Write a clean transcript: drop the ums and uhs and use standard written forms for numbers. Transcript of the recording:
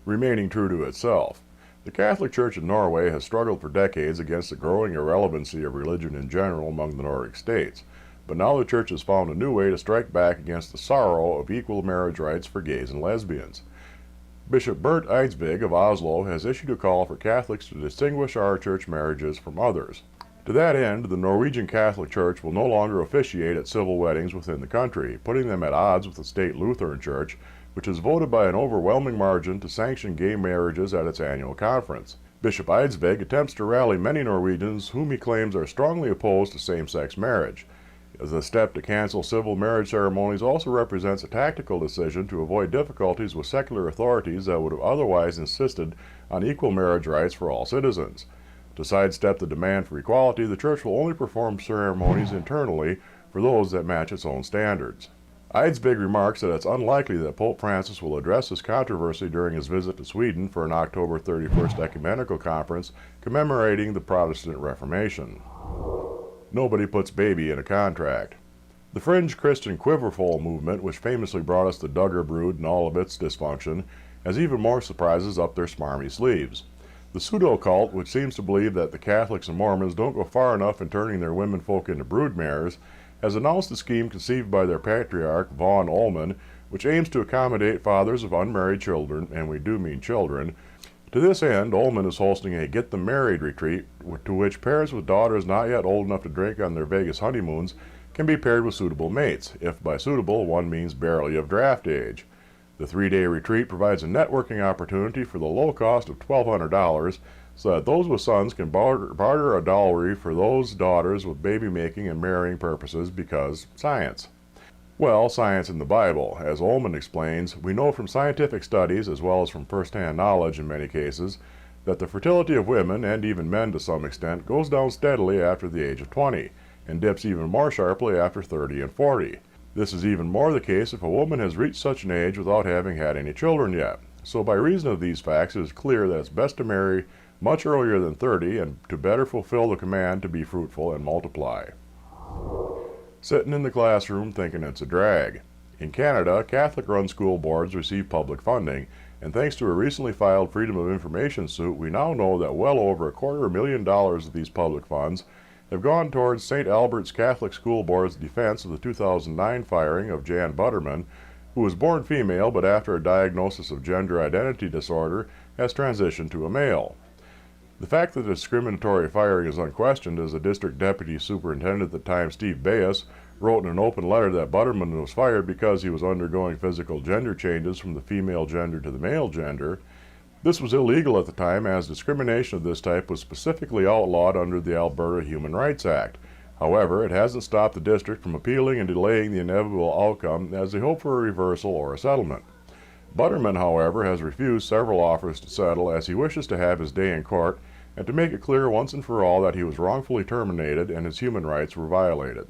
remaining true to itself. The Catholic Church in Norway has struggled for decades against the growing irrelevancy of religion in general among the Nordic states, but now the Church has found a new way to strike back against the sorrow of equal marriage rights for gays and lesbians. Bishop Bernt Eidsvig of Oslo has issued a call for Catholics to distinguish our church marriages from others. To that end, the Norwegian Catholic Church will no longer officiate at civil weddings within the country, putting them at odds with the state Lutheran Church, which has voted by an overwhelming margin to sanction gay marriages at its annual conference. Bishop Eidsvig attempts to rally many Norwegians whom he claims are strongly opposed to same-sex marriage. The step to cancel civil marriage ceremonies also represents a tactical decision to avoid difficulties with secular authorities that would have otherwise insisted on equal marriage rights for all citizens. To sidestep the demand for equality, the Church will only perform ceremonies internally for those that match its own standards. Eidsvig remarks that it's unlikely that Pope Francis will address this controversy during his visit to Sweden for an October 31st ecumenical conference commemorating the Protestant Reformation. Nobody puts baby in a contract. The fringe Christian Quiverfull movement, which famously brought us the Duggar brood and all of its dysfunction, has even more surprises up their smarmy sleeves. The pseudo-cult, which seems to believe that the Catholics and Mormons don't go far enough in turning their womenfolk into broodmares, has announced a scheme conceived by their patriarch, Vaughn Ullman, which aims to accommodate fathers of unmarried children, and we do mean children. To this end, Ullman is hosting a Get Them Married retreat, to which parents with daughters not yet old enough to drink on their Vegas honeymoons can be paired with suitable mates, if by suitable one means barely of draft age. The 3-day retreat provides a networking opportunity for the low cost of $1,200, so that those with sons can barter a dowry for those daughters with baby-making and marrying purposes because science. Well, science in the Bible. As Ullman explains, we know from scientific studies, as well as from first-hand knowledge in many cases, that the fertility of women, and even men to some extent, goes down steadily after the age of 20, and dips even more sharply after 30 and 40. This is even more the case if a woman has reached such an age without having had any children yet. So by reason of these facts, it is clear that it's best to marry much earlier than 30 and to better fulfill the command to be fruitful and multiply. Sitting in the classroom thinking it's a drag. In Canada, Catholic-run school boards receive public funding, and thanks to a recently filed Freedom of Information suit, we now know that well over $250,000 of these public funds have gone towards St. Albert's Catholic School Board's defense of the 2009 firing of Jan Butterman, who was born female but after a diagnosis of gender identity disorder has transitioned to a male. The fact that the discriminatory firing is unquestioned, as the district deputy superintendent at the time, Steve Bayes, wrote in an open letter that Butterman was fired because he was undergoing physical gender changes from the female gender to the male gender. This was illegal at the time, as discrimination of this type was specifically outlawed under the Alberta Human Rights Act. However, it hasn't stopped the district from appealing and delaying the inevitable outcome as they hope for a reversal or a settlement. Butterman, however, has refused several offers to settle, as he wishes to have his day in court and to make it clear once and for all that he was wrongfully terminated and his human rights were violated.